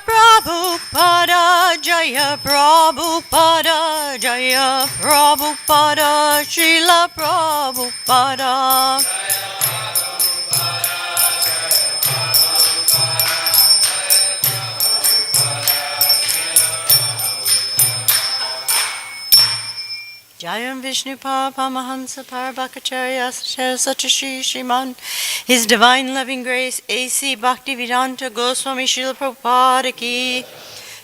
Prabhupada, Jaya Prabhupada, Jaya Prabhupada, Srila Prabhupada. Jayam Vishnu Paramahansa Parabhakacharya Saraswati Shriman, His Divine Loving Grace A.C. Bhaktivedanta Goswami Srila Prabhupada Ki.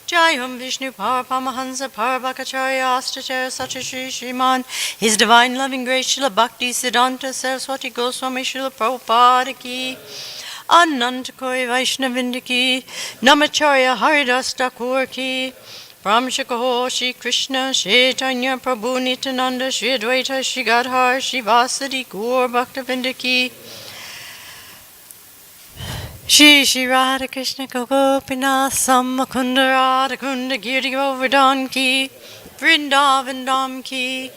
Jayam Vishnu Paramahansa Parabhakacharya Saraswati Shriman, His Divine Loving Grace Srila Bhakti Siddhanta Saraswati Goswami Srila Prabhupada Ki. Anantakoi Vaishnavinda Ki. Namacharya Haridas Thakur Ki. Brahmashakaho, Shri Krishna, Shri Chaitanya, Prabhu Nityananda, Shri Advaita, Shri Gadhar, Shri Vasadi, Gaur Bhaktavinda Ki. Shri Radha Krishna Gopinath, Samakunda Radha Kunda Girti Govardhan Ki. Vrindavan Dham Ki.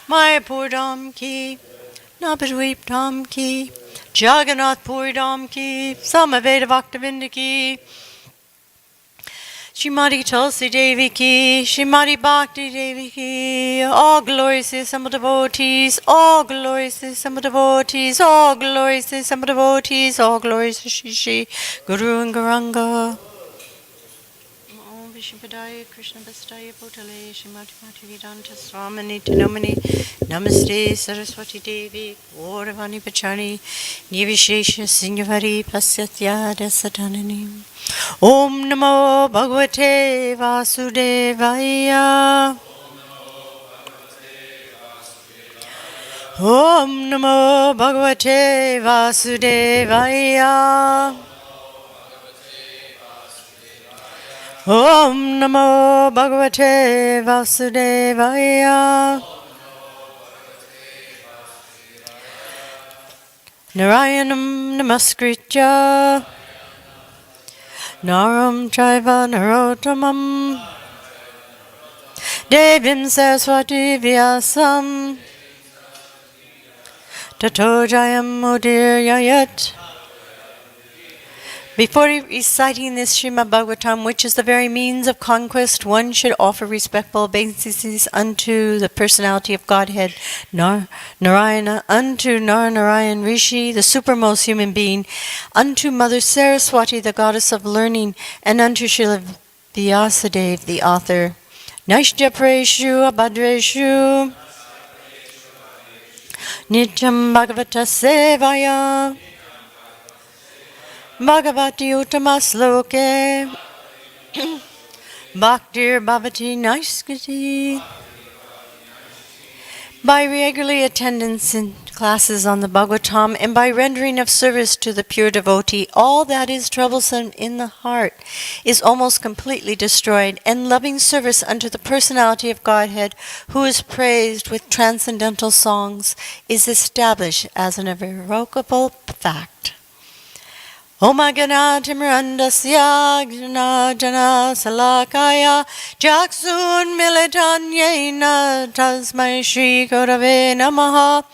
Mayapur Dham Ki. Navadvip Dham Ki. Jagannath Puri Dham Ki. Samaveda Bhaktavinda Ki. Shrimati Tulsi Devi Ki, Shrimati Bhakti Devi Ki, all glories to some devotees, all glories to some devotees, all glories to some devotees, all glories to Shri Guru and Gauranga. Om Vishnupadaya Krishna Bastaya Bhutale, Shrimati Bhaktivedanta Swamini Tinamani, Namaste Saraswati Devi, Gauravani Pachani, Nivishesha Singhavari Pasyatya Dasatanani. Om Namo Bhagavate Vasudevaya. Om Namo Bhagavate Vasudevaya. Om Namo Bhagavate Vasudevaya. Narayanam Namaskritya Naram Chaiva Narottamam Devim Saraswati Vyasam Tato Jayam Udir. Before reciting this Srimad Bhagavatam, which is the very means of conquest, one should offer respectful obeisances unto the personality of Godhead, Narayana, unto Narayan Rishi, the supermost human being, unto Mother Saraswati, the goddess of learning, and unto Srila Vyasadeva, the author. Naishya Preshu Abhadreshu Nityam Bhagavata Sevaya Bhagavati Uttamasloke Bhaktir Bhavati Naiskati. By regularly attendance in classes on the Bhagavatam and by rendering of service to the pure devotee, all that is troublesome in the heart is almost completely destroyed, and loving service unto the personality of Godhead, who is praised with transcendental songs, is established as an irrevocable fact. Om Agana Timrandasya Jana Jana Salakaya Jaksun Militanyena Tasmai Shri Gurave Namaha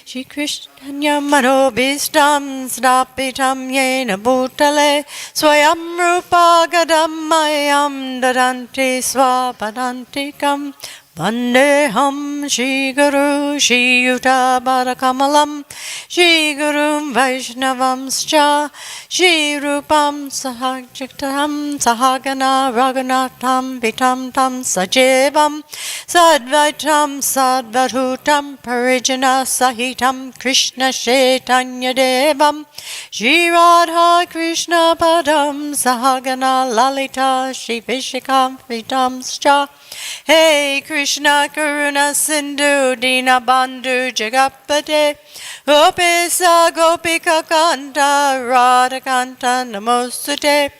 Shri Krishna Mano Bistam Snapitam Yena Bhutale Swayam Rupa Gadamayam Dadanti Swapadantikam Vandeham Shri Guru Shri Yuta Barakamalam Shri Gurum Vaishnavamscha Shri Rupam Sahajiktam Sahagana Raghunatham Vitam Tam Sajevam Sadvaitam Sadvarutam Parijana Sahitam Krishna Chaitanya Devam Shri Radha Krishna Padam Sahagana Lalita Shri Vishikam Vitamscha. Hey Krishna Karuna Sindhu Dina Bandhu Jagapate Gopisa Gopika Kanta Radha Kanta Namosute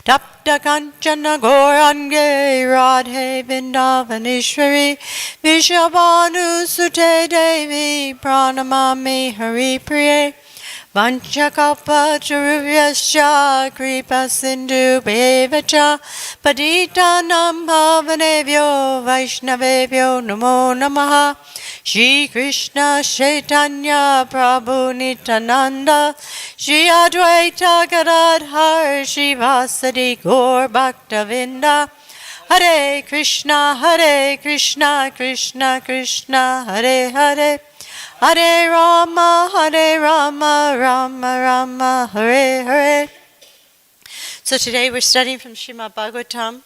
Tapta Kanchana Gorange Radhe Vindavanishwari Vishabhanu Sute Devi Pranamami Hari Priye Vanchakalpatarubhyascha kripa sindhu bhevacha patitanam bhavanebhyo vaishnavebhyo namo namaha. Shri Krishna Chaitanya Prabhu Nityananda Shri Advaita Gadadhar Shivasadi Gaur Bhaktavinda. Hare Krishna Krishna Krishna Hare Hare Hare Rama Rama Rama Hare Hare. So today we're studying from Srimad Bhagavatam,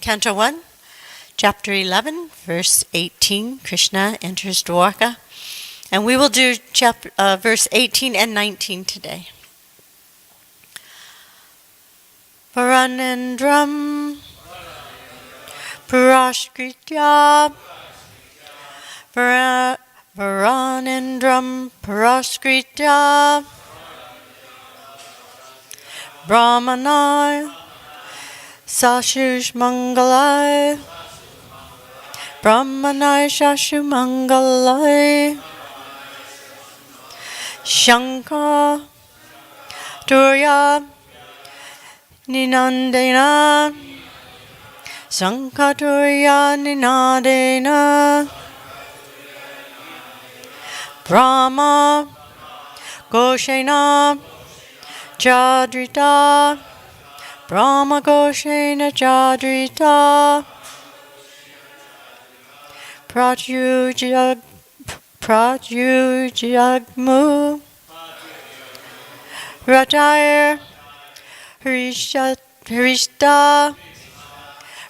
Canto 1, Chapter 11, Verse 18. Krishna enters Dwarka. And we will do verse 18 and 19 today. Paranendram Parashkritya Varanendram Parashkritya Brahmanai Sashush Mangalai Brahmanai Shashu Mangalai Shankar Turya Ninandena Sankaturya Ninadena Brahma Goshena Jadrita Brahma Goshena Jadrita Pratyujagmu Ratire Hrishta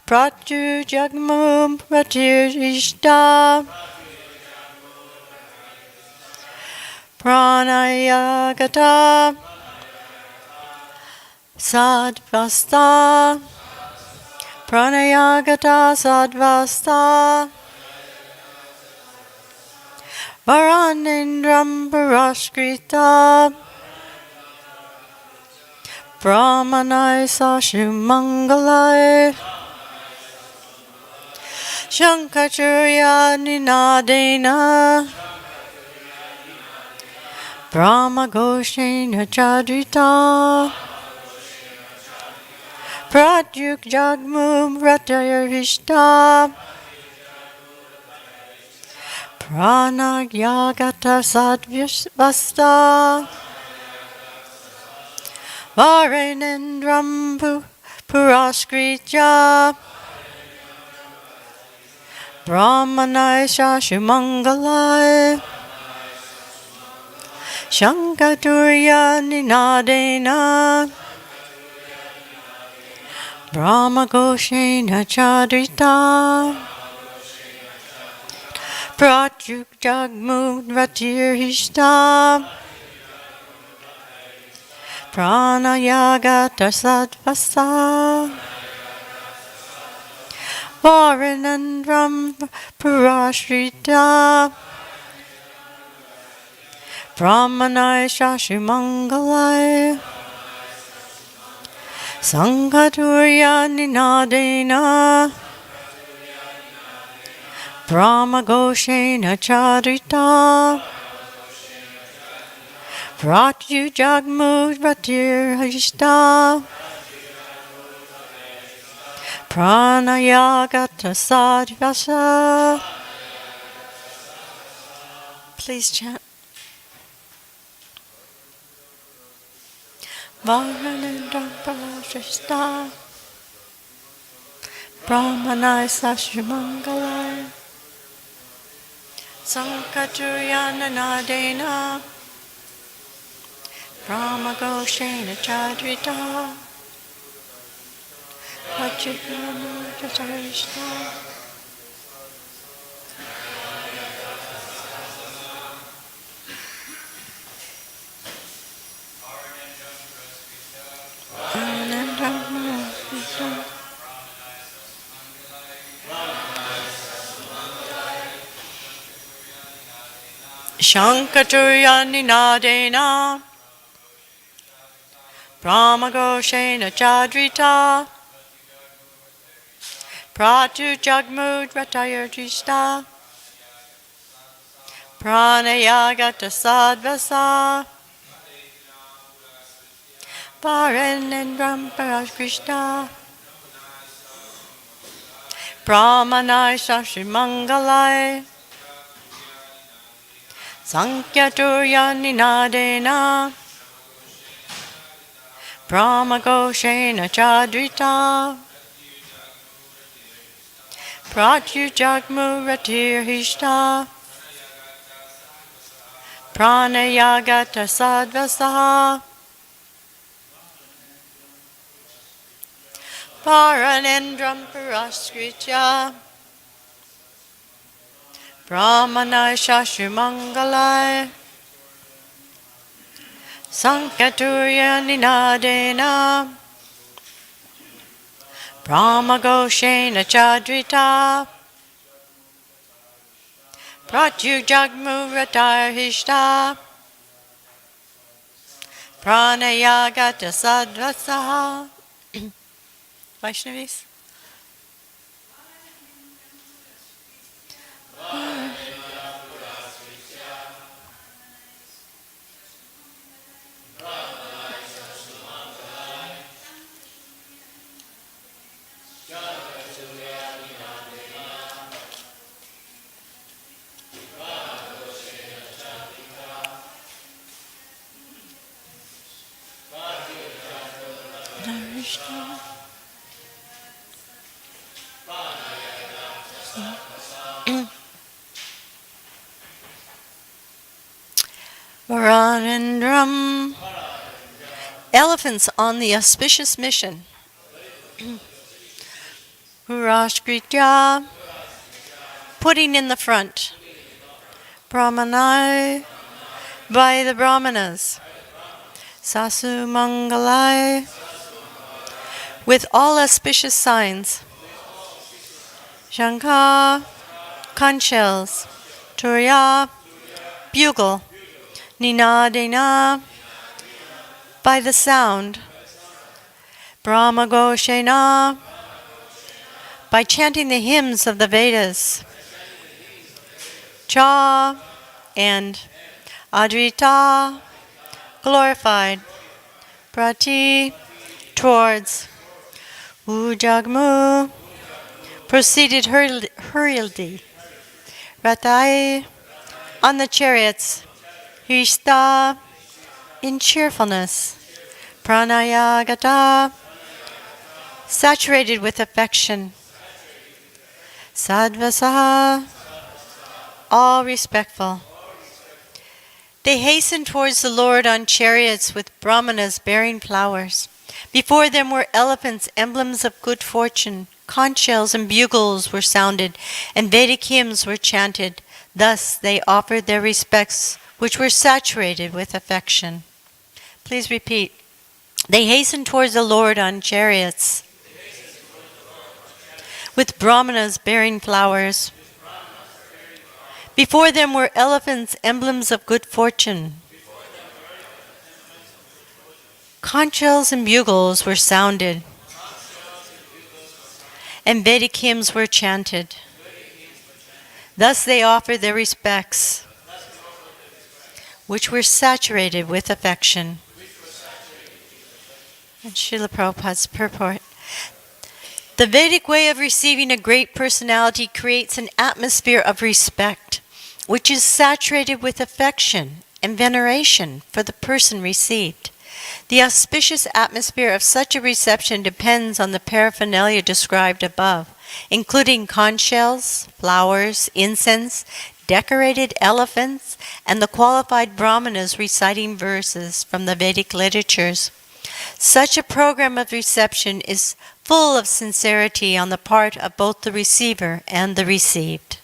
Pratyujagmu Pratyurishta Pranayagata Sadvasta Pranayagata Sadvasta Varanendram Parashkrita Brahmanai Sashu Mangalai Shankacharya Ninadena Brahma Goshena Chadrita Pratyuk Jagmu Ratayarishta Pranagyagata Sadvyasvasta Varanendram Purashkritya Brahmanai Shashu Mangalai Shankaturya Ninadena Brahma Goshena Chadrita Pratyuk Jagmu Ratirishta Pranayagata Sadvasa Varanendram Purashrita Brahmanai Shashu Mangalai Sankaturya Ninadena Brahma Goshena Chadrita Pratyu Jagmu Ratirishta Pranayagata Sadhyasa. Please chant. Varanendram Parashkrita Brahmanai Sashu Mangalai Sankaturya Ninadena Brahma Goshena Chadrita Pachipana Chatarishta Shankaturya Ninadena Brahma Goshena Chadrita Pratu Jagmud Ratayarjista Pranayagata sadvasa. Paranendram Paraj Krishna. Brahmanai Shashi Mangalai. Sankyaturya Ninadena. Brahmagoshena Chadrita. Pratyujagmuratir Hishta. Pranayagata sadvasaha. Paranendram Paraskritya. Brahmanai Shashi Mangalai. Sankaturya Ninadena. Brahmagoshena Chadrita. Pratyujagmuratar Pranayagata sadvasaha. Vaishnavis. Varanendram. Elephants on the auspicious mission. Purashkritya. Putting in the front. Brahmanai. By the Brahmanas. Sasu Mangalai. With all auspicious signs. Shankha. Conch shells. Turya. Bugle. Ninadena. By the sound. Brahmagoshena. By chanting the hymns of the Vedas. Cha and Adrita. Glorified. Prati. Towards. Ujagmu. Proceeded hurriedly. Ratai. On the chariots. Hishta. In cheerfulness. Pranayagata. Saturated with affection. Sadvasaha. All respectful. They hastened towards the Lord on chariots with brahmanas bearing flowers. Before them were elephants, emblems of good fortune. Conch shells and bugles were sounded, and Vedic hymns were chanted. Thus they offered their respects, which were saturated with affection. Please repeat. They hastened towards the Lord on chariots, with brahmanas bearing flowers. Before them were elephants, emblems of good fortune. Conch shells and bugles were sounded, and Vedic hymns were chanted. Thus they offered their respects, which were saturated with affection. And Srila Prabhupada's purport. The Vedic way of receiving a great personality creates an atmosphere of respect, which is saturated with affection and veneration for the person received. The auspicious atmosphere of such a reception depends on the paraphernalia described above, including conch shells, flowers, incense, decorated elephants, and the qualified brahmanas reciting verses from the Vedic literatures. Such a program of reception is full of sincerity on the part of both the receiver and the received.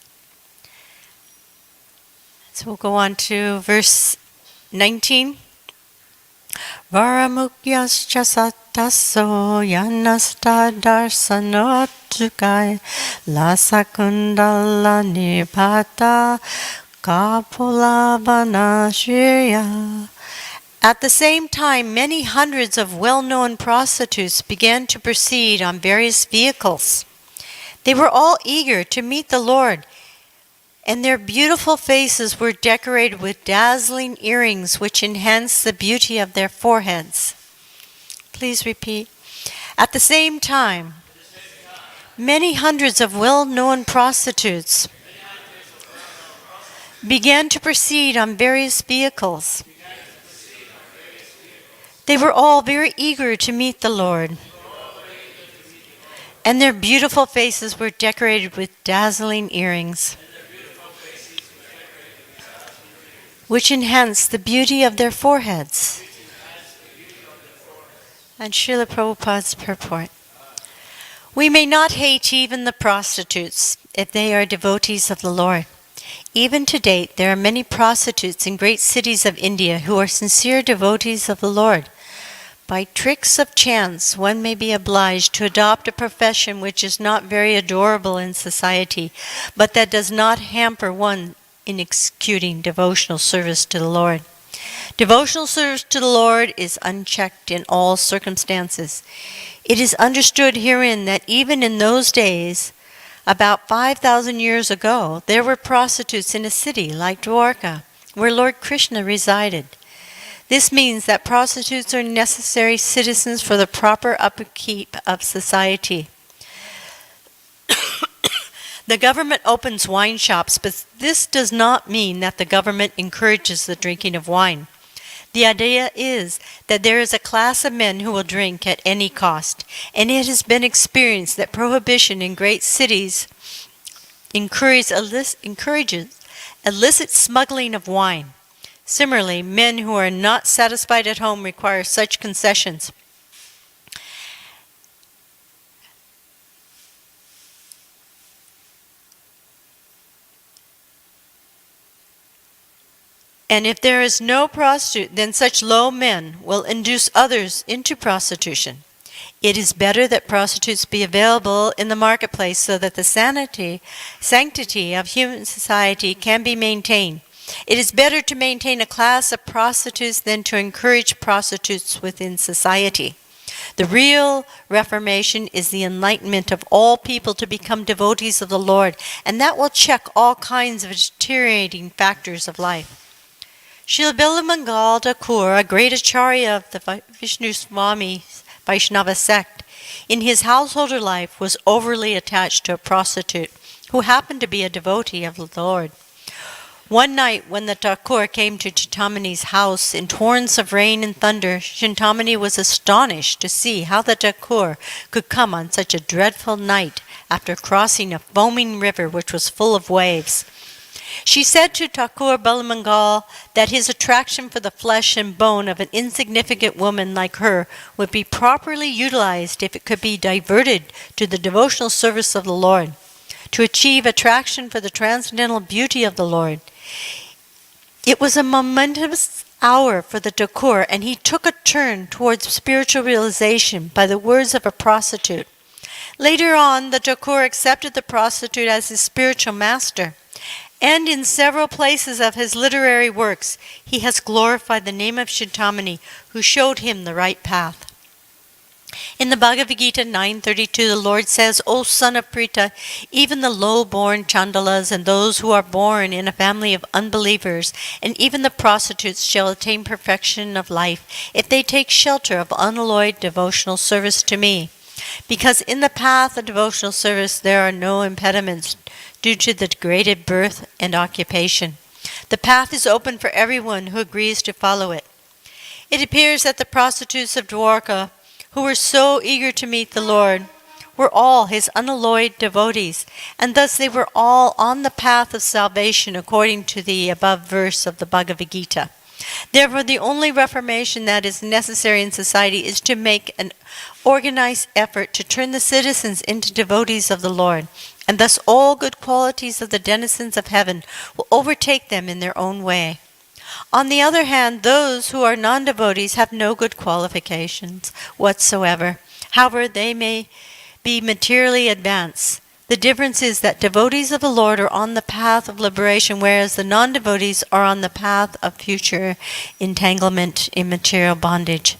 So we'll go on to verse 19. Varamukyascha sattaso yanasta darsanotukai lasakundala nipata kapulavana shriya. At the same time, many hundreds of well-known prostitutes began to proceed on various vehicles. They were all eager to meet the Lord And their beautiful faces were decorated with dazzling earrings which enhanced the beauty of their foreheads. Please repeat. At the same time, many hundreds of well-known prostitutes began to proceed on various vehicles. They were all very eager to meet the Lord, and their beautiful faces were decorated with dazzling earrings, which enhanced the beauty of their foreheads. And Srila Prabhupada's purport. We may not hate even the prostitutes if they are devotees of the Lord. Even to date, there are many prostitutes in great cities of India who are sincere devotees of the Lord. By tricks of chance, one may be obliged to adopt a profession which is not very adorable in society, but that does not hamper one in executing devotional service to the Lord. Devotional service to the Lord is unchecked in all circumstances. It is understood herein that even in those days, about 5,000 years ago, there were prostitutes in a city like Dwarka, where Lord Krishna resided. This means that prostitutes are necessary citizens for the proper upkeep of society. The government opens wine shops, but this does not mean that the government encourages the drinking of wine. The idea is that there is a class of men who will drink at any cost, and it has been experienced that prohibition in great cities encourages illicit smuggling of wine. Similarly, men who are not satisfied at home require such concessions. And if there is no prostitute, then such low men will induce others into prostitution. It is better that prostitutes be available in the marketplace so that the sanctity of human society can be maintained. It is better to maintain a class of prostitutes than to encourage prostitutes within society. The real reformation is the enlightenment of all people to become devotees of the Lord, and that will check all kinds of deteriorating factors of life. Srila Bilamangal Thakur, a great acharya of the Vishnu Swami Vaishnava sect, in his householder life was overly attached to a prostitute who happened to be a devotee of the Lord. One night when the Thakur came to Chintamani's house in torrents of rain and thunder, Chintamani was astonished to see how the Thakur could come on such a dreadful night after crossing a foaming river which was full of waves. She said to Thakur Balamangal that his attraction for the flesh and bone of an insignificant woman like her would be properly utilized if it could be diverted to the devotional service of the Lord, to achieve attraction for the transcendental beauty of the Lord. It was a momentous hour for the Thakur, and he took a turn towards spiritual realization by the words of a prostitute. Later on, the Thakur accepted the prostitute as his spiritual master. And in several places of his literary works, he has glorified the name of Chintamani, who showed him the right path. In the Bhagavad Gita 9:32, the Lord says, O son of Pritha, even the low-born chandalas and those who are born in a family of unbelievers, and even the prostitutes shall attain perfection of life if they take shelter of unalloyed devotional service to me. Because in the path of devotional service there are no impediments due to the degraded birth and occupation. The path is open for everyone who agrees to follow it. It appears that the prostitutes of Dwarka, who were so eager to meet the Lord, were all his unalloyed devotees, and thus they were all on the path of salvation according to the above verse of the Bhagavad Gita. Therefore, the only reformation that is necessary in society is to make an organized effort to turn the citizens into devotees of the Lord, and thus all good qualities of the denizens of heaven will overtake them in their own way. On the other hand, those who are non-devotees have no good qualifications whatsoever. However, they may be materially advanced. The difference is that devotees of the Lord are on the path of liberation, whereas the non-devotees are on the path of future entanglement in material bondage.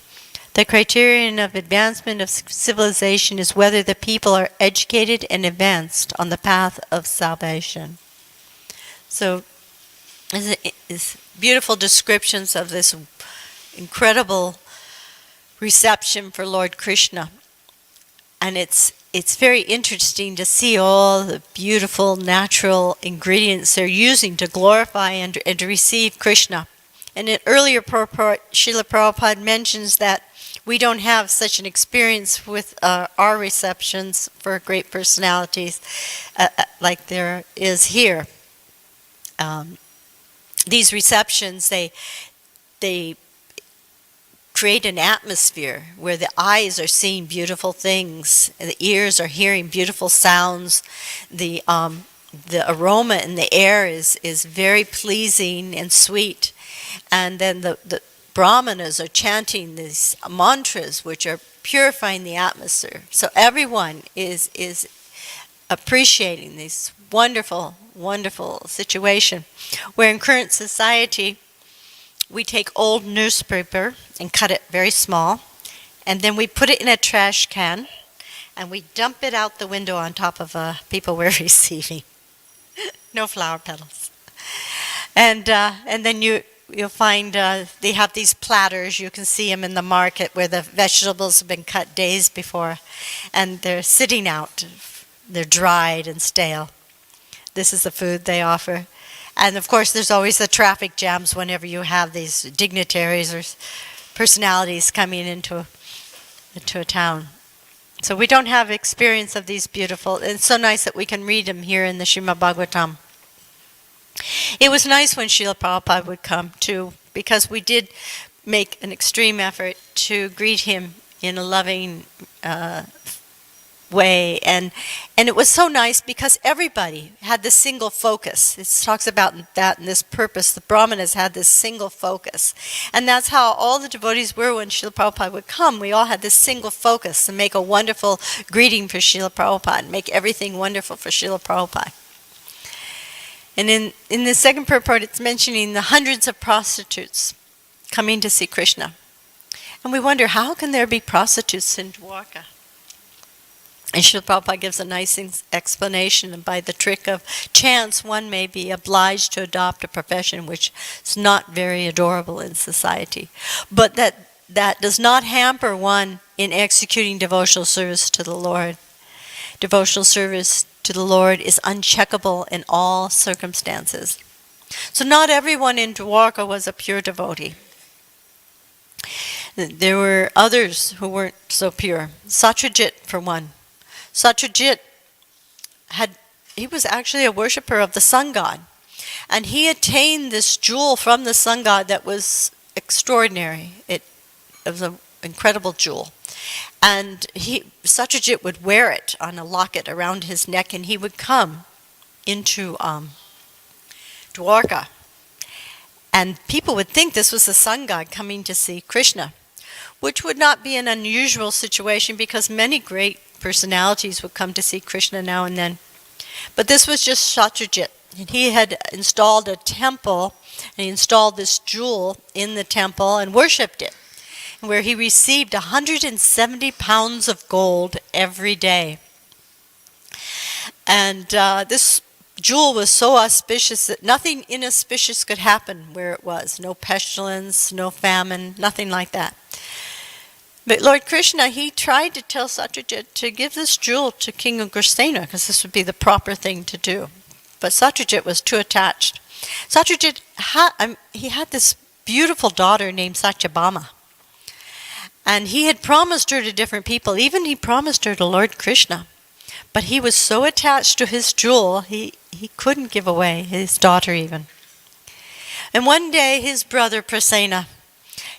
The criterion of advancement of civilization is whether the people are educated and advanced on the path of salvation. So, is beautiful descriptions of this incredible reception for Lord Krishna. And it's very interesting to see all the beautiful natural ingredients they're using to glorify and to receive Krishna. And in earlier purport, Srila Prabhupada mentions that we don't have such an experience with our receptions for great personalities like there is here. These receptions, they create an atmosphere where the eyes are seeing beautiful things, and the ears are hearing beautiful sounds. The aroma in the air is very pleasing and sweet, and then the brahmanas are chanting these mantras which are purifying the atmosphere. So everyone is appreciating this wonderful, wonderful situation. Where in current society, we take old newspaper and cut it very small, and then we put it in a trash can, and we dump it out the window on top of people we're receiving. No flower petals. And then you'll find they have these platters. You can see them in the market where the vegetables have been cut days before, and they're sitting out. They're dried and stale. This is the food they offer. And of course, there's always the traffic jams whenever you have these dignitaries or personalities coming into a town. So we don't have experience of these beautiful. It's so nice that we can read them here in the Srimad Bhagavatam. It was nice when Srila Prabhupada would come too, because we did make an extreme effort to greet him in a loving way, and it was so nice because everybody had this single focus. It talks about that in this purpose. The Brahmanas had this single focus, and that's how all the devotees were when Srila Prabhupada would come. We all had this single focus to make a wonderful greeting for Srila Prabhupada, make everything wonderful for Srila Prabhupada. And in the second purport, it's mentioning the hundreds of prostitutes coming to see Krishna. And we wonder, how can there be prostitutes in Dwarka? And Srila Prabhupada gives a nice explanation. And by the trick of chance, one may be obliged to adopt a profession which is not very adorable in society. But that does not hamper one in executing devotional service to the Lord. Devotional service to the Lord is uncheckable in all circumstances. So not everyone in Dwarka was a pure devotee. There were others who weren't so pure. Satyajit, for one. Satyajit he was actually a worshipper of the sun god. And he attained this jewel from the sun god that was extraordinary. It was an incredible jewel. And Satyajit would wear it on a locket around his neck, and he would come into Dwarka. And people would think this was the sun god coming to see Krishna, which would not be an unusual situation because many great personalities would come to see Krishna now and then. But this was just Satyajit. And he had installed a temple, and he installed this jewel in the temple and worshipped it, where he received 170 pounds of gold every day. And this jewel was so auspicious that nothing inauspicious could happen where it was. No pestilence, no famine, nothing like that. But Lord Krishna, he tried to tell Satyajit to give this jewel to King Ugrasena, because this would be the proper thing to do. But Satyajit was too attached. Satyajit had this beautiful daughter named Satyabhama. And he had promised her to different people. Even he promised her to Lord Krishna. But he was so attached to his jewel, he couldn't give away his daughter even. And one day his brother Prasena,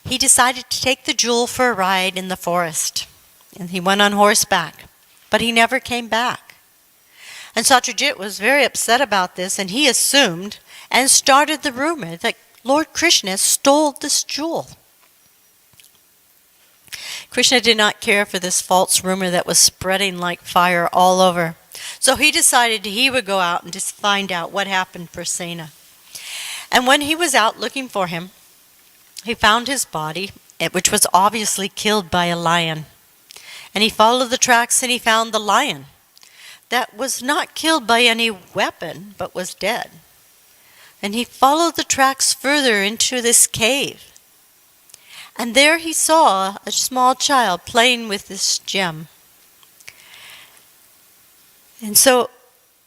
he decided to take the jewel for a ride in the forest. And he went on horseback. But he never came back. And Satyajit was very upset about this, and he assumed and started the rumor that Lord Krishna stole this jewel. Krishna did not care for this false rumor that was spreading like fire all over. So he decided he would go out and just find out what happened to Prasena. And when he was out looking for him, he found his body, which was obviously killed by a lion. And he followed the tracks and he found the lion that was not killed by any weapon, but was dead. and he followed the tracks further into this cave. And there he saw a small child playing with this gem. And so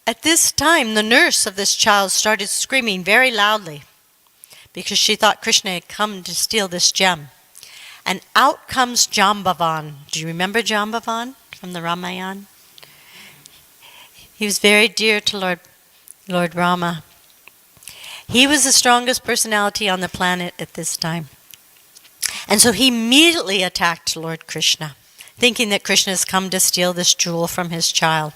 at this time, the nurse of this child started screaming very loudly because she thought Krishna had come to steal this gem. And out comes Jambavan. Do you remember Jambavan from the Ramayana? He was very dear to Lord Rama. He was the strongest personality on the planet at this time. And so he immediately attacked Lord Krishna, thinking that Krishna has come to steal this jewel from his child.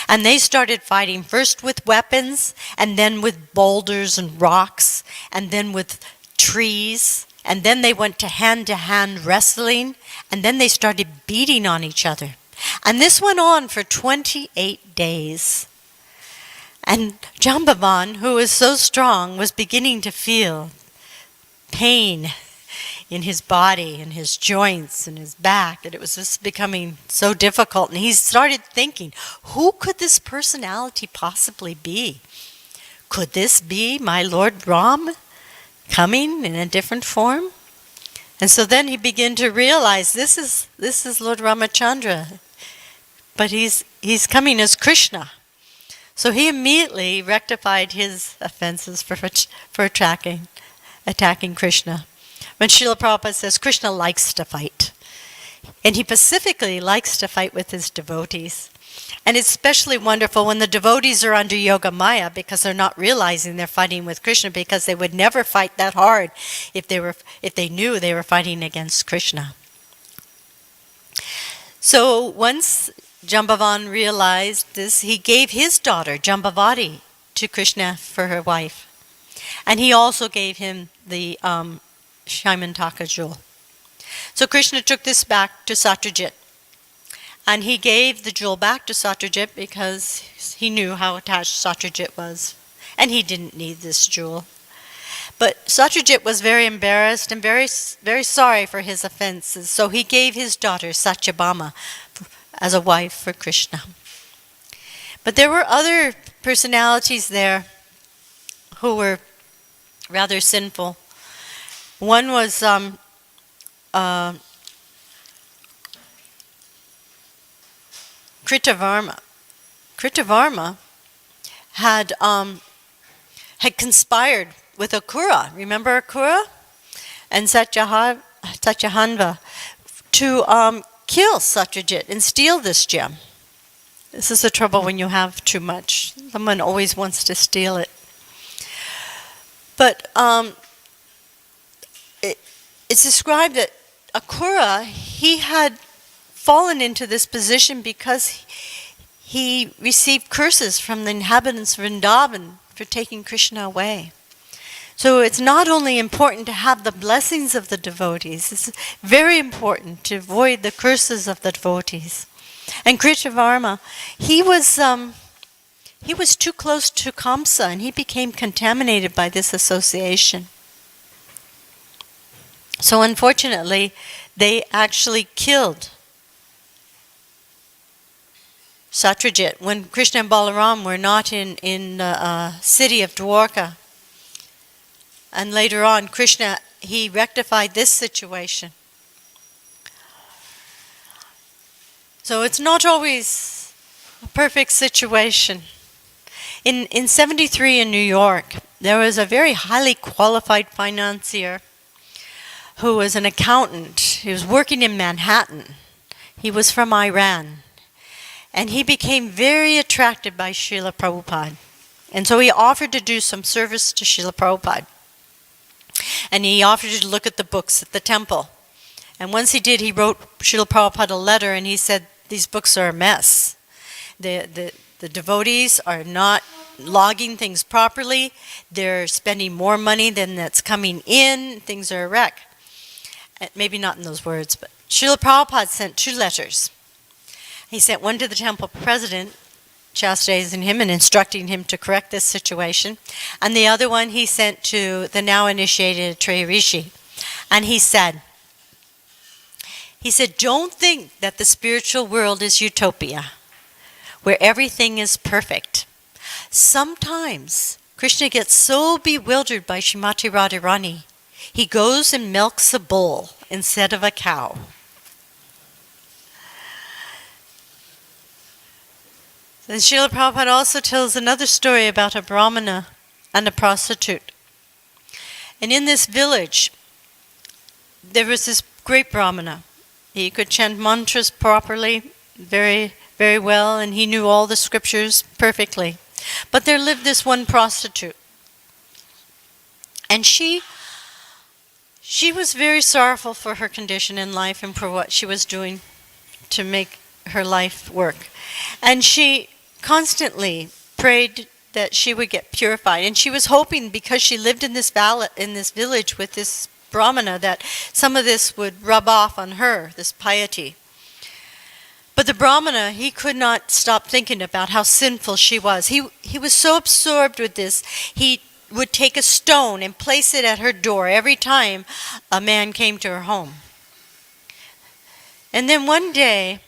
And they started fighting first with weapons, and then with boulders and rocks, and then with trees, and then they went to hand wrestling, and then they started beating on each other. And this went on for 28 days. And Jambavan, who was so strong, was beginning to feel pain in his body, in his joints, in his back, and it was just becoming so difficult. And he started thinking, who could this personality possibly be? Could this be my Lord Ram coming in a different form? And so then he began to realize this is Lord Ramachandra, but he's coming as Krishna. So he immediately rectified his offenses for attacking Krishna. When Srila Prabhupada says Krishna likes to fight, and he specifically likes to fight with his devotees. And it's especially wonderful when the devotees are under Yoga Maya because they're not realizing they're fighting with Krishna, because they would never fight that hard if they knew they were fighting against Krishna. So once Jambavan realized this, he gave his daughter, Jambavati, to Krishna for her wife. And he also gave him the Shaimantaka jewel. So Krishna took this back to Satyajit. And he gave the jewel back to Satyajit because he knew how attached Satyajit was. And he didn't need this jewel. But Satyajit was very embarrassed and very, very sorry for his offenses. So he gave his daughter Satyabhama as a wife for Krishna. But there were other personalities there who were rather sinful. One was Kritavarma. Kritavarma had conspired with Akura. Remember Akura? And Satyahanva to kill Satyajit and steal this gem. This is the trouble when you have too much. Someone always wants to steal it. But it's described that Akura, he had fallen into this position because he received curses from the inhabitants of Vrindavan for taking Krishna away. So it's not only important to have the blessings of the devotees, it's very important to avoid the curses of the devotees. And Kritavarma, he was too close to Kamsa, and he became contaminated by this association. So unfortunately, they actually killed Satyajit when Krishna and Balaram were not in the city of Dwarka. And later on, Krishna, he rectified this situation. So it's not always a perfect situation. In 73 in New York, there was a very highly qualified financier who was an accountant. He was working in Manhattan. He was from Iran. And he became very attracted by Srila Prabhupada. And so he offered to do some service to Srila Prabhupada. And he offered to look at the books at the temple. And once he did, he wrote Srila Prabhupada a letter, and he said, these books are a mess. The devotees are not logging things properly. They're spending more money than that's coming in. Things are a wreck. Maybe not in those words, but Srila Prabhupada sent 2 letters. He sent one to the temple president, chastising him and instructing him to correct this situation. And the other one he sent to the now initiated Treya Rishi. And he said, don't think that the spiritual world is utopia, where everything is perfect. Sometimes Krishna gets so bewildered by Srimati Radharani, he goes and milks a bull instead of a cow. And Srila Prabhupada also tells another story about a brahmana and a prostitute. And in this village, there was this great brahmana. He could chant mantras properly, very, very well, and he knew all the scriptures perfectly. But there lived this one prostitute. And she was very sorrowful for her condition in life and for what she was doing to make her life work. And she constantly prayed that she would get purified. And she was hoping, because she lived in this village with this brahmana, that some of this would rub off on her, this piety. But the brahmana, he could not stop thinking about how sinful she was. He was so absorbed with this, he would take a stone and place it at her door every time a man came to her home. And then one day,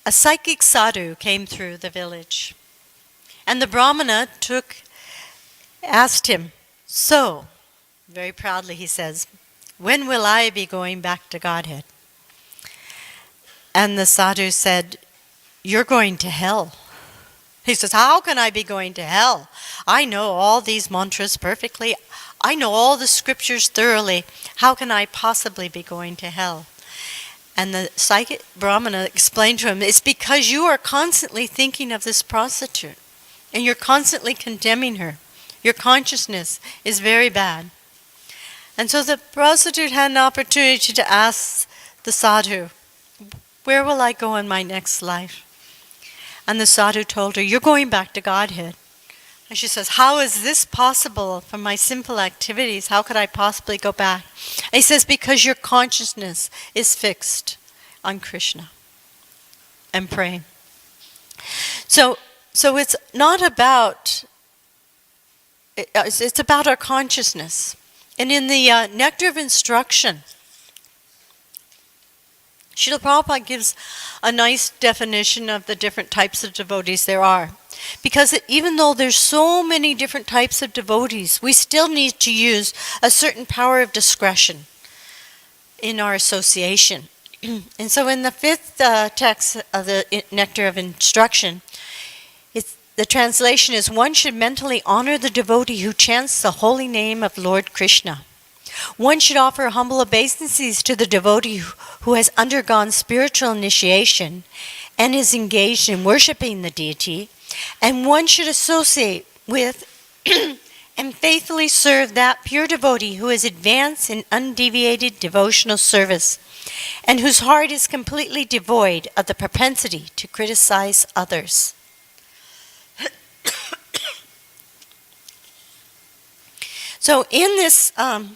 a psychic sadhu came through the village. And the brahmana asked him, "So," very proudly he says, "when will I be going back to Godhead?" And the sadhu said, "You're going to hell." He says, "How can I be going to hell? I know all these mantras perfectly. I know all the scriptures thoroughly. How can I possibly be going to hell?" And the psychic brahmana explained to him, "It's because you are constantly thinking of this prostitute, and you're constantly condemning her. Your consciousness is very bad." And so the prostitute had an opportunity to ask the sadhu, "Where will I go in my next life?" And the sadhu told her, "You're going back to Godhead." And she says, "How is this possible for my simple activities? How could I possibly go back?" And he says, "Because your consciousness is fixed on Krishna and praying." So it's not about, it's about our consciousness. And in the Nectar of Instruction, Srila Prabhupada gives a nice definition of the different types of devotees there are. Because even though there's so many different types of devotees, we still need to use a certain power of discretion in our association. And so in the fifth text of the Nectar of Instruction, the translation is, "One should mentally honor the devotee who chants the holy name of Lord Krishna. One should offer humble obeisances to the devotee who has undergone spiritual initiation and is engaged in worshiping the deity. And one should associate with and faithfully serve that pure devotee who is advanced in undeviated devotional service and whose heart is completely devoid of the propensity to criticize others." So in this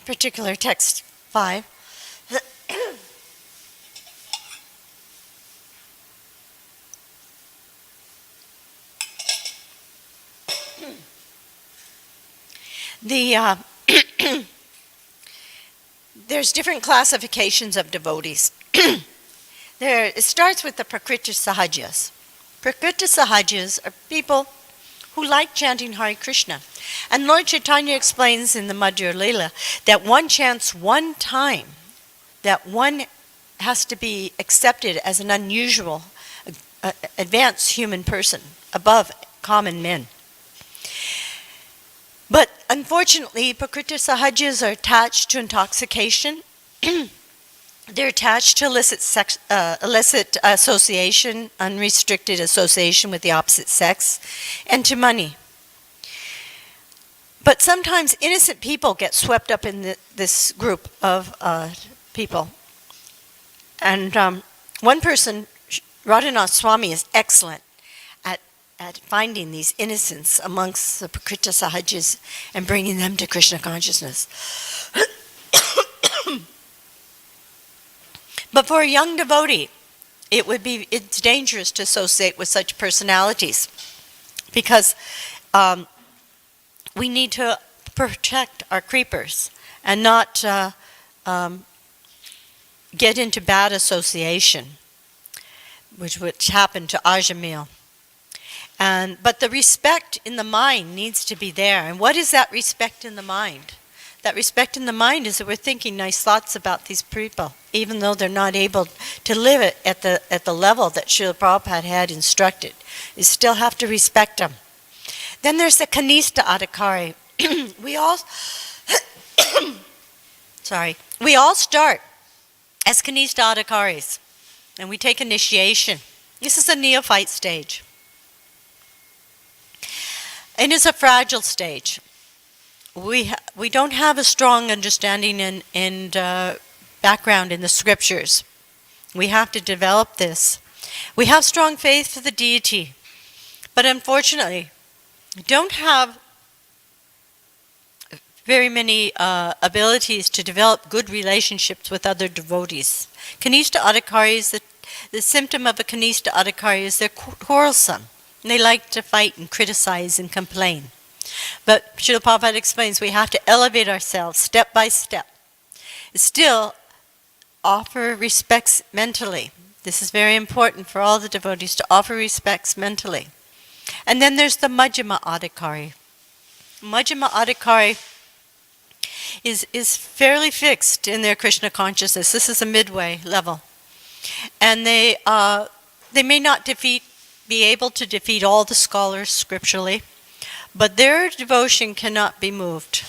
particular text 5, there's different classifications of devotees. It starts with the Prakriti Sahajas. Prakriti Sahajas are people who like chanting Hare Krishna. And Lord Chaitanya explains in the Madhya Lila that one chants one time, that one has to be accepted as an unusual, advanced human person, above common men. But unfortunately, Prakriti Sahajas are attached to intoxication. They're attached to illicit association, unrestricted association with the opposite sex, and to money. But sometimes innocent people get swept up in this group of people. And one person, Radhanath Swami, is excellent at finding these innocents amongst the Prakriti Sahajas and bringing them to Krishna consciousness. But for a young devotee, it's dangerous to associate with such personalities, because we need to protect our creepers and not get into bad association, which happened to Ajamil. But the respect in the mind needs to be there. And what is that respect in the mind? That respect in the mind is that we're thinking nice thoughts about these people, even though they're not able to live it at the level that Srila Prabhupada had instructed. You still have to respect them. Then there's the Kanista Adhikari. We all start as Kanista Adhikaris, and we take initiation. This is a neophyte stage. And it's a fragile stage. We don't have a strong understanding and background in the scriptures. We have to develop this. We have strong faith for the deity, but unfortunately, we don't have very many abilities to develop good relationships with other devotees. Kanista Adhikari is the symptom of a Kanista Adhikari is they're quarrelsome. And they like to fight and criticize and complain. But Srila Prabhupada explains we have to elevate ourselves step by step. Still, offer respects mentally. This is very important for all the devotees to offer respects mentally. And then there's the Majjhima Adhikari. Majjhima Adhikari is fairly fixed in their Krishna consciousness. This is a midway level. And they may not be able to defeat all the scholars scripturally, but their devotion cannot be moved.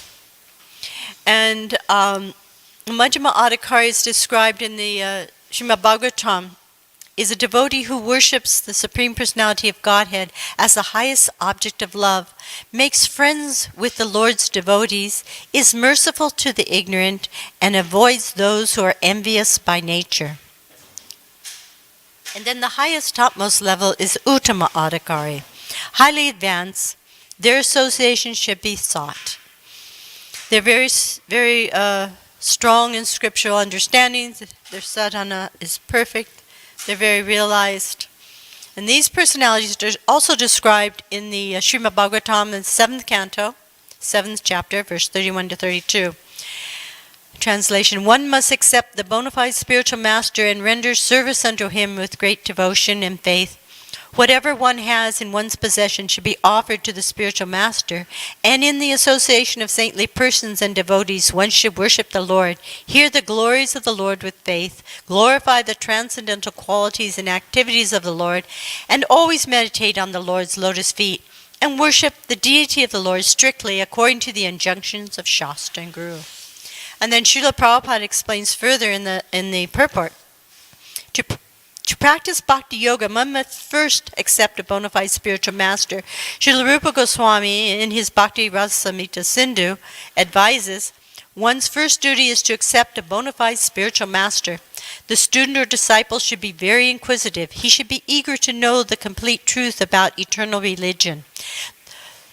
And Majjhima Adhikari is described in the Srimad Bhagavatam is a devotee who worships the Supreme Personality of Godhead as the highest object of love, makes friends with the Lord's devotees, is merciful to the ignorant, and avoids those who are envious by nature. And then the highest topmost level is Uttama Adhikari. Highly advanced, their association should be sought. They're very strong in scriptural understandings. Their sadhana is perfect. They're very realized. And these personalities are also described in the Srimad Bhagavatam, in the 7th canto, 7th chapter, verse 31 to 32. Translation: one must accept the bona fide spiritual master and render service unto him with great devotion and faith. Whatever one has in one's possession should be offered to the spiritual master, and in the association of saintly persons and devotees one should worship the Lord, hear the glories of the Lord with faith, glorify the transcendental qualities and activities of the Lord, and always meditate on the Lord's lotus feet, and worship the deity of the Lord strictly according to the injunctions of Shastra and Guru. And then Srila Prabhupada explains further in the purport, to practice bhakti yoga, one must first accept a bona fide spiritual master. Srila Rupa Goswami, in his Bhakti Rasamrita Sindhu, advises, one's first duty is to accept a bona fide spiritual master. The student or disciple should be very inquisitive. He should be eager to know the complete truth about eternal religion.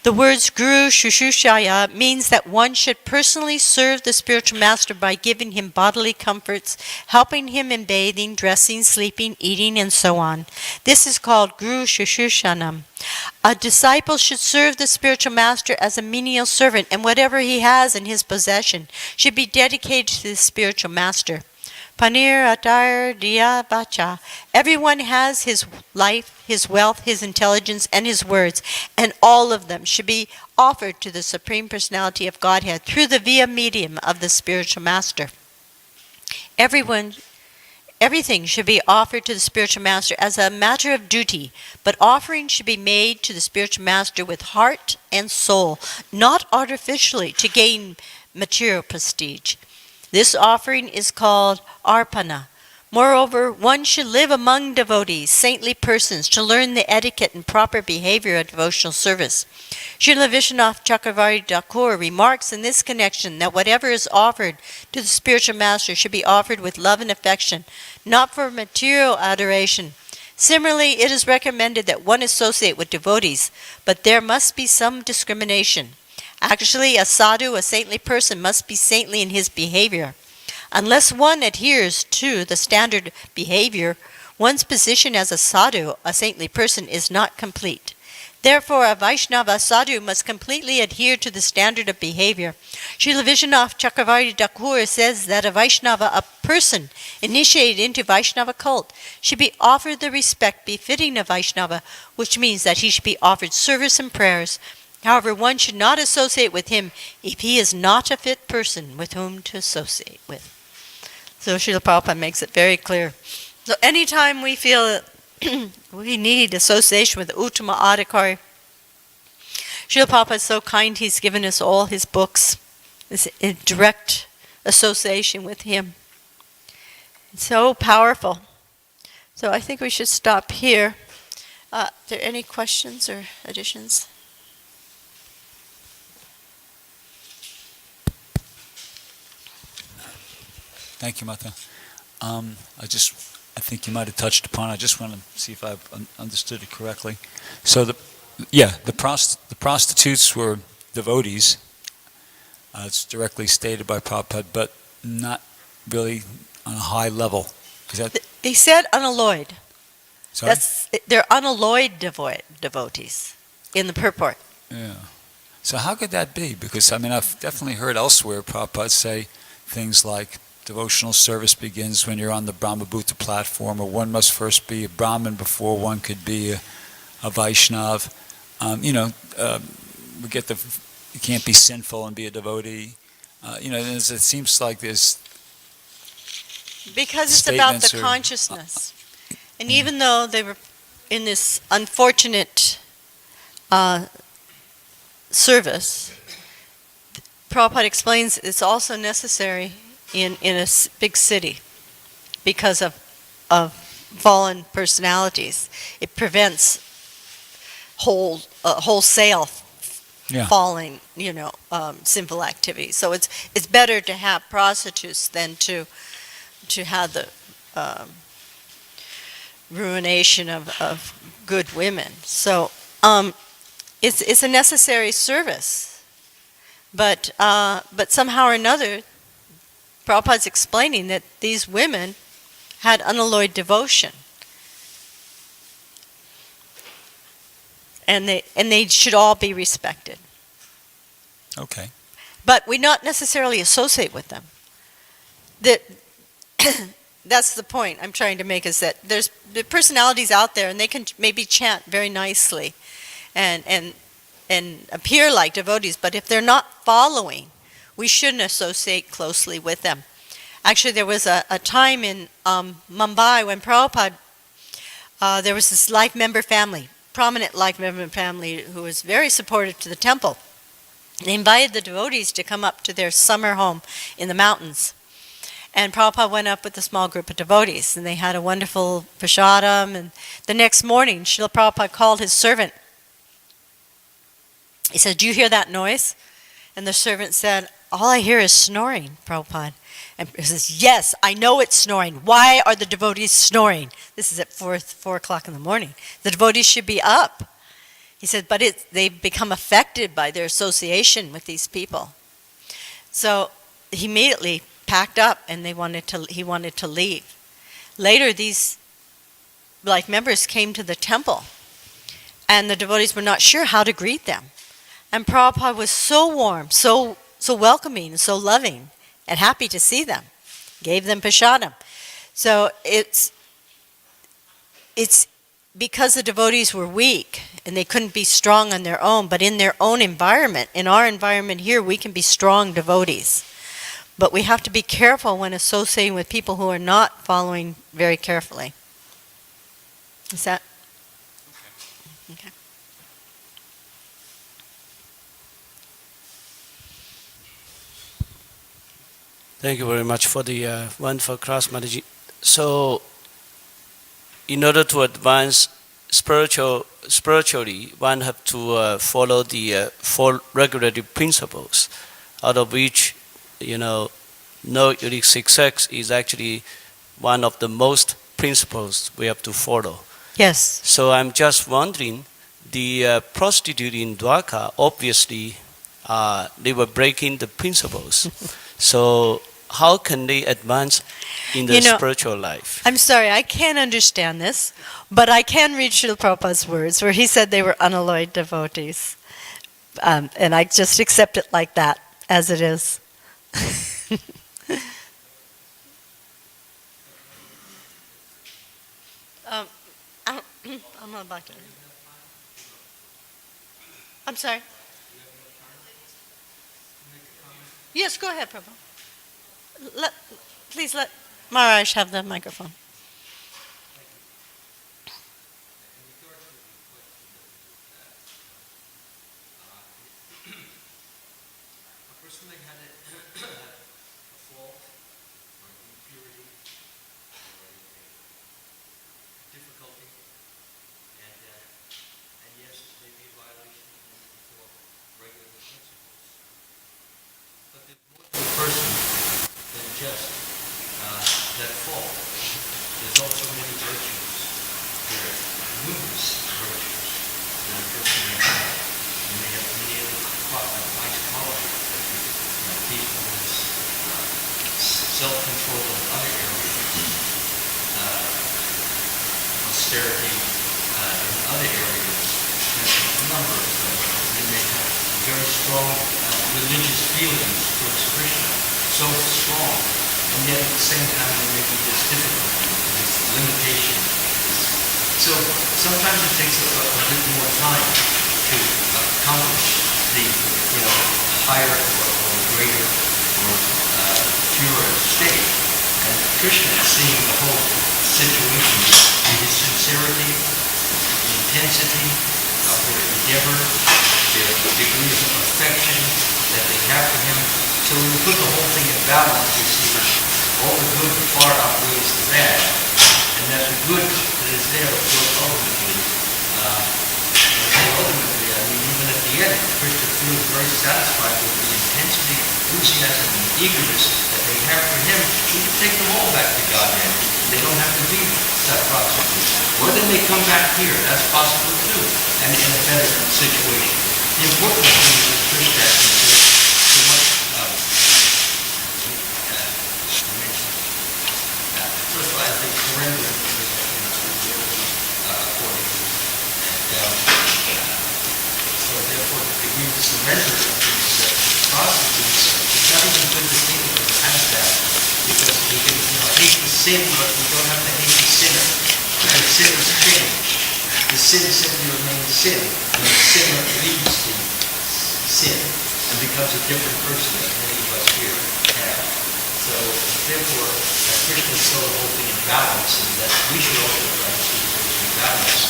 The words Guru Shushushaya means that one should personally serve the spiritual master by giving him bodily comforts, helping him in bathing, dressing, sleeping, eating, and so on. This is called Guru Shushushanam. A disciple should serve the spiritual master as a menial servant, and whatever he has in his possession should be dedicated to the spiritual master. Panir Atar Diya Bacha. Everyone has his life, his wealth, his intelligence, and his words, and all of them should be offered to the Supreme Personality of Godhead through the via medium of the spiritual master. Everything should be offered to the spiritual master as a matter of duty, but offering should be made to the spiritual master with heart and soul, not artificially to gain material prestige. This offering is called arpana. Moreover, one should live among devotees, saintly persons, to learn the etiquette and proper behavior of devotional service. Srila Vishwanath Chakravarti Thakur remarks in this connection that whatever is offered to the spiritual master should be offered with love and affection, not for material adoration. Similarly, it is recommended that one associate with devotees, but there must be some discrimination. Actually, a sadhu, a saintly person, must be saintly in his behavior. Unless one adheres to the standard behavior, one's position as a sadhu, a saintly person, is not complete. Therefore, a Vaishnava sadhu must completely adhere to the standard of behavior. Srila Vishwanath Chakravarti Thakur says that a Vaishnava, a person initiated into Vaishnava cult, should be offered the respect befitting a Vaishnava, which means that he should be offered service and prayers. However, one should not associate with him if he is not a fit person with whom to associate with. So Srila Prabhupada makes it very clear. So anytime we feel we need association with Uttama Adhikari, Srila Prabhupada is so kind, he's given us all his books. It's in direct association with him. It's so powerful. So I think we should stop here. Are there any questions or additions? Thank you, Mata. I think you might have touched upon. I just want to see if I've understood it correctly. So the prostitutes were devotees. It's directly stated by Prabhupada, but not really on a high level. Is that? They said unalloyed. Sorry? They're unalloyed devotees in the purport. Yeah. So how could that be? Because I've definitely heard elsewhere Prabhupada say things like devotional service begins when you're on the Brahmabhuta platform, or one must first be a Brahmin before one could be a Vaishnav. We get you can't be sinful and be a devotee. It seems like there's because it's about the consciousness. And even though they were in this unfortunate service, Prabhupada explains it's also necessary in a big city because of fallen personalities. It prevents wholesale falling, sinful activity. So it's better to have prostitutes than to have the ruination of good women. So it's a necessary service, but somehow or another, Prabhupada's explaining that these women had unalloyed devotion, and they should all be respected. Okay. But we not necessarily associate with them. That's the point I'm trying to make, is that there's the personalities out there, and they can maybe chant very nicely and appear like devotees, but if they're not following, we shouldn't associate closely with them. Actually, there was a time in Mumbai when Prabhupada, there was this life member family, prominent life member family, who was very supportive to the temple. They invited the devotees to come up to their summer home in the mountains. And Prabhupada went up with a small group of devotees, and they had a wonderful prasadam. And the next morning, Srila Prabhupada called his servant. He said, "Do you hear that noise?" And the servant said, "All I hear is snoring, Prabhupada." And he says, "Yes, I know it's snoring. Why are the devotees snoring?" This is at 4 o'clock in the morning. The devotees should be up. He said, but they've become affected by their association with these people. So he immediately packed up, and he wanted to leave. Later, these life members came to the temple, and the devotees were not sure how to greet them. And Prabhupada was so warm, so welcoming, so loving, and happy to see them. Gave them prasadam. So it's because the devotees were weak and they couldn't be strong on their own, but in their own environment, in our environment here, we can be strong devotees. But we have to be careful when associating with people who are not following very carefully. Is that? Okay. Thank you very much for the wonderful class, Mataji. So, in order to advance spiritually, one have to follow the 4 regulative principles, out of which, no unique success is actually one of the most principles we have to follow. Yes. So I'm just wondering, the prostitute in Dwarka, obviously, they were breaking the principles. So how can they advance in their You know, spiritual life? I'm sorry, I can't understand this, but I can read Srila Prabhupada's words where he said they were unalloyed devotees. And I just accept it like that, as it is. I'm not back to it. I'm sorry. Yes, go ahead, Prabhu. Please let Maharaj have the microphone. Person than just that fault. There's also many virtues. There are numerous virtues that a person may have. You may have been able to nice qualities that peacefulness, self-control in other areas, austerity in other areas. There's a number of them. You may have very strong religious feelings towards Krishna, so strong, and yet at the same time there may be this difficulty, this limitation. So sometimes it takes a bit more time to accomplish the higher or greater or purer state. And Krishna is seeing the whole situation, his sincerity, the intensity of their endeavor, their degree of affection that they have for him. So when we put the whole thing in balance, we see that all the good far outweighs the bad, and that the good that is there will ultimately, I mean, even at the end, Krishna feels very satisfied with the intensity, enthusiasm, and eagerness that they have for him. He can take them all back to Godhead. They don't have to be prostitutes. Or they may come back here. That's possible too, and in a better situation. The important thing is that Krishna considers so much first of all, I think surrender accordingly. So therefore, the degree of surrender of these prostitutes, it's not even good to think of it as that, because we can hate the sin, but we don't have to hate the sinner. Because sinners change. The sin simply remains sin, and the sinner leaves the sin and becomes a different person as many of us here have. So therefore, Krishna is so holding in balance, and that we should also try to see things in balance.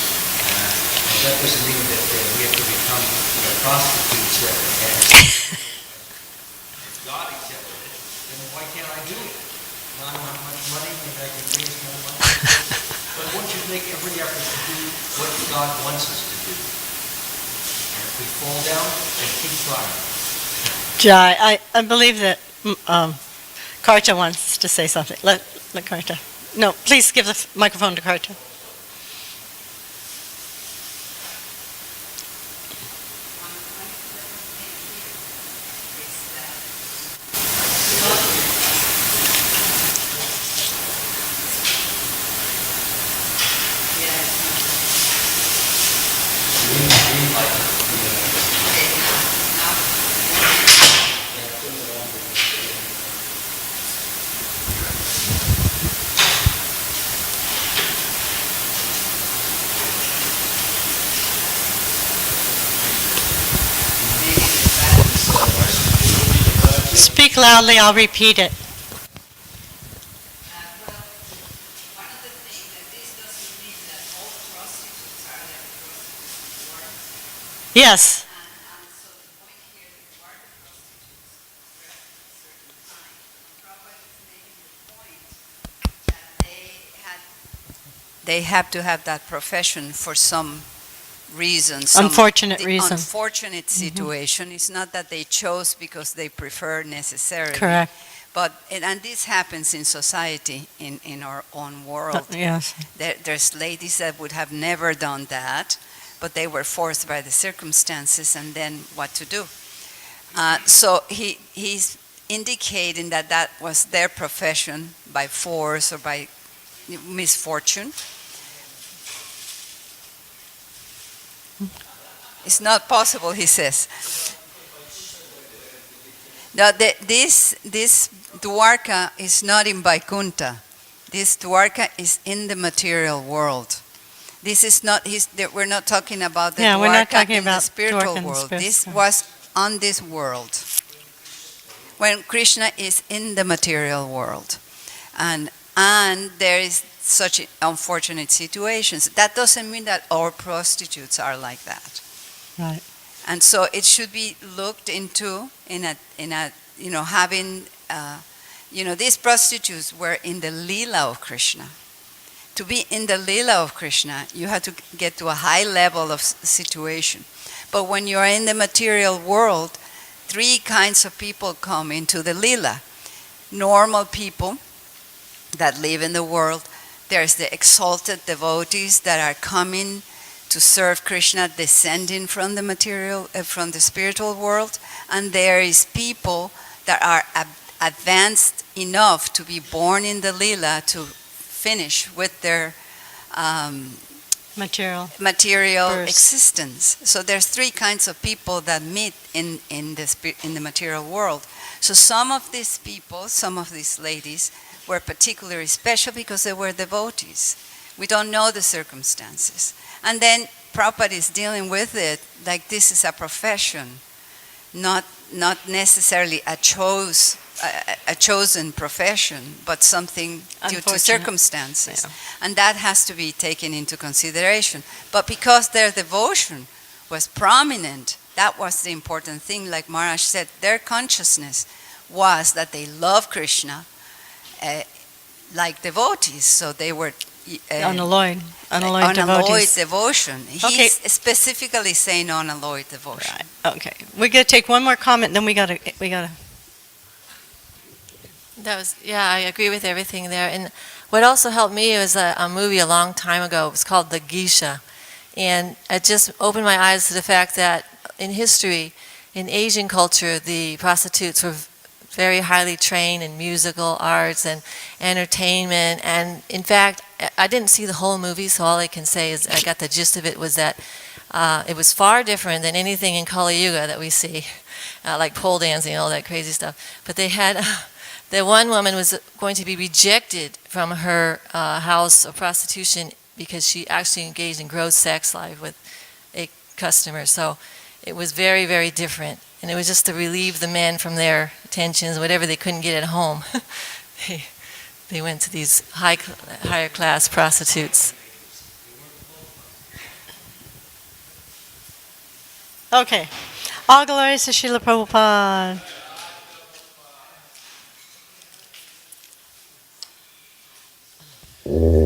And that doesn't mean that we have to become prostitutes. If God accepted it, then why can't I do it? I don't have much money, maybe I can raise more money. But one should make every effort to do what God wants us to do. And if we fall down, then keep trying. Jai, I believe that Karta wants to say something. Let Karta. No, please give the microphone to Karta. Speak loudly, I'll repeat it. Yes. They have to have that profession for some reason. Unfortunate reason. Unfortunate situation. It's not that they chose because they prefer necessarily. Correct. But and this happens in society, in our own world. Yes. There's ladies that would have never done that, but they were forced by the circumstances, and then what to do? So indicating that that was their profession by force or by misfortune. It's not possible, he says. Now, this Dwarka is not in Vaikunta. This Dwarka is in the material world. This is not we're not talking about the Yeah, we're not Dwarka talking in the about spiritual Dwarka in the world. spirit- This was on this world. When Krishna is in the material world. And there is such unfortunate situations. That doesn't mean that all prostitutes are like that. Right. And so it should be looked into in a having these prostitutes were in the Leela of Krishna. To be in the Leela of Krishna, you have to get to a high level of situation. But when you are in the material world, three kinds of people come into the Leela. Normal people that live in the world. There's the exalted devotees that are coming to serve Krishna, descending from the material, from the spiritual world. And there is people that are advanced enough to be born in the Leela to finish with their Material. material Birth. existence. So there's three kinds of people that meet in the material world. So some of these people, some of these ladies, were particularly special because they were devotees. We don't know the circumstances. And then Prabhupada is dealing with it like this is a profession, not necessarily a chosen profession, but something due to Unfortunate. circumstances. Yeah. And that has to be taken into consideration. But because their devotion was prominent, that was the important thing. Like Maharaj said, their consciousness was that they love Krishna like devotees. So they were Unalloyed unalloyed devotees. devotion. Okay. He's specifically saying unalloyed devotion. Right. Okay. We're gonna take one more comment, then we gotta. I agree with everything there. And what also helped me was a movie a long time ago. It was called The Geisha. And it just opened my eyes to the fact that in history, in Asian culture, the prostitutes were very highly trained in musical arts and entertainment. And in fact, I didn't see the whole movie, so all I can say is I got the gist of it was that it was far different than anything in Kali Yuga that we see, like pole dancing and all that crazy stuff. But they had... The one woman was going to be rejected from her house of prostitution because she actually engaged in gross sex life with a customer. So it was very, very different. And it was just to relieve the men from their tensions, whatever they couldn't get at home. They went to these higher class prostitutes. Okay. All glories to Srila Prabhupada. Oh.